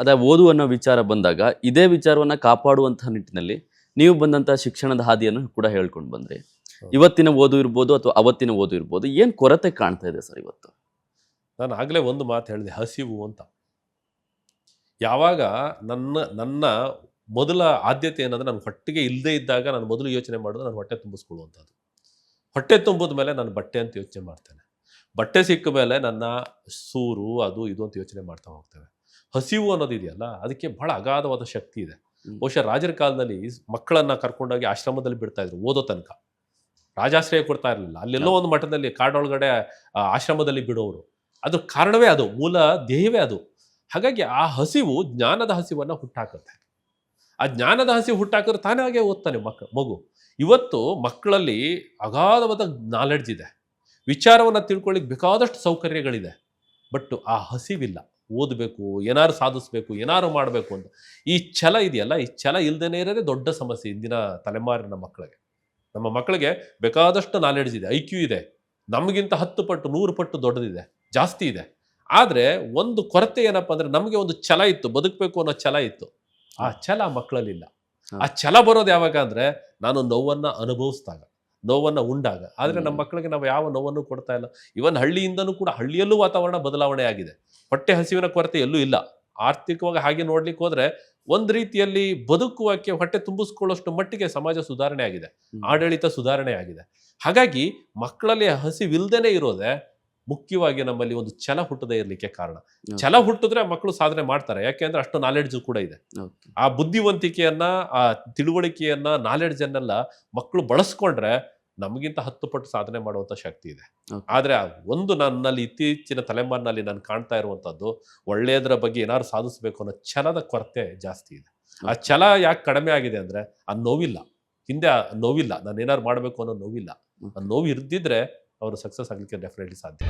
ಅದೇ ಓದು ಅನ್ನೋ ವಿಚಾರ ಬಂದಾಗ ಇದೇ ವಿಚಾರವನ್ನ ಕಾಪಾಡುವಂತಹ ನಿಟ್ಟಿನಲ್ಲಿ ನೀವು ಬಂದಂತಹ ಶಿಕ್ಷಣದ ಹಾದಿಯನ್ನು ಕೂಡ ಹೇಳ್ಕೊಂಡು ಬಂದ್ರಿ. ಇವತ್ತಿನ ಓದು ಇರ್ಬೋದು ಅಥವಾ ಅವತ್ತಿನ ಓದು ಇರ್ಬೋದು, ಏನ್ ಕೊರತೆ ಕಾಣ್ತಾ ಇದೆ ಸರ್ ಇವತ್ತು? ನಾನು ಆಗಲೇ ಒಂದು ಮಾತು ಹೇಳಿದೆ, ಹಸಿವು ಅಂತ. ಯಾವಾಗ ನನ್ನ ನನ್ನ ಮೊದಲ ಆದ್ಯತೆ ಏನಂದ್ರೆ ನನ್ನ ಹೊಟ್ಟೆಗೆ ಇಲ್ಲದೆ ಇದ್ದಾಗ ನಾನು ಮೊದಲು ಯೋಚನೆ ಮಾಡೋದು ನಾನು ಹೊಟ್ಟೆ ತುಂಬಿಸ್ಕೊಳ್ಳುವಂಥದ್ದು. ಹೊಟ್ಟೆ ತುಂಬಿದ ಮೇಲೆ ನಾನು ಬಟ್ಟೆ ಅಂತ ಯೋಚನೆ ಮಾಡ್ತೇನೆ. ಬಟ್ಟೆ ಸಿಕ್ಕ ಮೇಲೆ ನನ್ನ ಸೂರು ಅದು ಇದು ಅಂತ ಯೋಚನೆ ಮಾಡ್ತಾ ಹೋಗ್ತೇವೆ. ಹಸಿವು ಅನ್ನೋದು ಇದೆಯಲ್ಲ, ಅದಕ್ಕೆ ಬಹಳ ಅಗಾಧವಾದ ಶಕ್ತಿ ಇದೆ. ಬಹುಶಃ ರಾಜರ ಕಾಲದಲ್ಲಿ ಮಕ್ಕಳನ್ನ ಕರ್ಕೊಂಡೋಗಿ ಆಶ್ರಮದಲ್ಲಿ ಬಿಡ್ತಾ ಇದ್ರು ಓದೋ ತನಕ. ರಾಜಾಶ್ರಯ ಕೊಡ್ತಾ ಇರಲಿಲ್ಲ. ಅಲ್ಲೆಲ್ಲೋ ಒಂದು ಮಠದಲ್ಲಿ ಕಾಡೊಳಗಡೆ ಆಶ್ರಮದಲ್ಲಿ ಬಿಡೋರು. ಅದ್ರ ಕಾರಣವೇ ಅದು, ಮೂಲ ಧ್ಯೇಯವೇ ಅದು. ಹಾಗಾಗಿ ಆ ಹಸಿವು ಜ್ಞಾನದ ಹಸಿವನ್ನ ಹುಟ್ಟಾಕುತ್ತೆ. ಆ ಜ್ಞಾನದ ಹಸಿವು ಹುಟ್ಟಾಕಿದ್ರೆ ತಾನಾಗೆ ಓದ್ತಾನೆ ಮಗು. ಇವತ್ತು ಮಕ್ಕಳಲ್ಲಿ ಅಗಾಧವಾದ ನಾಲೆಡ್ಜ್ ಇದೆ, ವಿಚಾರವನ್ನ ತಿಳ್ಕೊಳ್ಳಿಕ್ಕೆ ಬೇಕಾದಷ್ಟು ಸೌಕರ್ಯಗಳಿದೆ. ಬಟ್ ಆ ಹಸಿವಿಲ್ಲ. ಓದಬೇಕು, ಏನಾರು ಸಾಧಿಸ್ಬೇಕು, ಏನಾರು ಮಾಡಬೇಕು ಅಂತ ಈ ಛಲ ಇದೆಯಲ್ಲ, ಈ ಛಲ ಇಲ್ದೇನೆ ಇರೋದೇ ದೊಡ್ಡ ಸಮಸ್ಯೆ ಇಂದಿನ ತಲೆಮಾರಿನ ಮಕ್ಕಳಿಗೆ. ನಮ್ಮ ಮಕ್ಕಳಿಗೆ ಬೇಕಾದಷ್ಟು ನಾಲೆಡ್ಜ್ ಇದೆ, IQ ಇದೆ, ನಮಗಿಂತ 10 ಪಟ್ಟು 100 ಪಟ್ಟು ದೊಡ್ಡದಿದೆ, ಜಾಸ್ತಿ ಇದೆ. ಆದರೆ ಒಂದು ಕೊರತೆ ಏನಪ್ಪ ಅಂದ್ರೆ, ನಮಗೆ ಒಂದು ಛಲ ಇತ್ತು, ಬದುಕಬೇಕು ಅನ್ನೋ ಛಲ ಇತ್ತು. ಆ ಛಲ ಮಕ್ಕಳಲ್ಲಿಲ್ಲ. ಆ ಛಲ ಬರೋದು ಯಾವಾಗ ಅಂದ್ರೆ, ನಾನು ನೋವನ್ನ ಅನುಭವಿಸಿದಾಗ, ನೋವನ್ನ ಉಂಡಾಗ. ಆದ್ರೆ ನಮ್ಮ ಮಕ್ಕಳಿಗೆ ನಾವು ಯಾವ ನೋವನ್ನು ಕೊಡ್ತಾ ಇಲ್ಲ. ಇವನ್ ಹಳ್ಳಿಯಿಂದನೂ ಕೂಡ, ಹಳ್ಳಿಯಲ್ಲೂ ವಾತಾವರಣ ಬದಲಾವಣೆ ಆಗಿದೆ. ಹೊಟ್ಟೆ ಹಸಿವಿನ ಕೊರತೆ ಎಲ್ಲೂ ಇಲ್ಲ. ಆರ್ಥಿಕವಾಗಿ ಹಾಗೆ ನೋಡ್ಲಿಕ್ಕೆ ಹೋದ್ರೆ ಒಂದ್ ರೀತಿಯಲ್ಲಿ ಬದುಕುವಕ್ಕೆ, ಹೊಟ್ಟೆ ತುಂಬಿಸ್ಕೊಳ್ಳೋಷ್ಟು ಮಟ್ಟಿಗೆ ಸಮಾಜ ಸುಧಾರಣೆ ಆಗಿದೆ, ಆಡಳಿತ ಸುಧಾರಣೆ ಆಗಿದೆ. ಹಾಗಾಗಿ ಮಕ್ಕಳಲ್ಲಿ ಹಸಿವಿಲ್ದೇನೆ ಇರೋದೇ ಮುಖ್ಯವಾಗಿ ನಮ್ಮಲ್ಲಿ ಒಂದು ಛಲ ಹುಟ್ಟದೇ ಇರ್ಲಿಕ್ಕೆ ಕಾರಣ. ಛಲ ಹುಟ್ಟಿದ್ರೆ ಮಕ್ಕಳು ಸಾಧನೆ ಮಾಡ್ತಾರೆ. ಯಾಕೆಂದ್ರೆ ಅಷ್ಟು ನಾಲೆಡ್ಜ್ ಕೂಡ ಇದೆ. ಆ ಬುದ್ಧಿವಂತಿಕೆಯನ್ನ, ಆ ತಿಳುವಳಿಕೆಯನ್ನ, ನಾಲೆಡ್ಜ್ ಅನ್ನೆಲ್ಲ ಮಕ್ಕಳು ಬಳಸ್ಕೊಂಡ್ರೆ ನಮಗಿಂತ 10 ಪಟ್ಟು ಸಾಧನೆ ಮಾಡುವಂತ ಶಕ್ತಿ ಇದೆ. ಆದ್ರೆ ಒಂದು ನನ್ನಲ್ಲಿ ಇತ್ತೀಚಿನ ತಲೆಮಾರಿನಲ್ಲಿ ನಾನು ಕಾಣ್ತಾ ಇರುವಂತದ್ದು, ಒಳ್ಳೆಯದರ ಬಗ್ಗೆ ಏನಾದ್ರು ಸಾಧಿಸಬೇಕು ಅನ್ನೋ ಛಲದ ಕೊರತೆ ಜಾಸ್ತಿ ಇದೆ. ಆ ಛಲ ಯಾಕೆ ಕಡಿಮೆ ಆಗಿದೆ ಅಂದ್ರೆ, ಆ ನೋವಿಲ್ಲ. ಹಿಂದೆ ಆ ನೋವಿಲ್ಲ, ನಾನು ಏನಾದ್ರು ಮಾಡಬೇಕು ಅನ್ನೋ ನೋವಿಲ್ಲ. ಆ ನೋವು ಇರ್ದಿದ್ರೆ ಅವರು ಸಕ್ಸಸ್ ಆಗ್ಲಿಕ್ಕೆ ಡೆಫಿನೆಟ್ಲಿ ಸಾಧ್ಯ.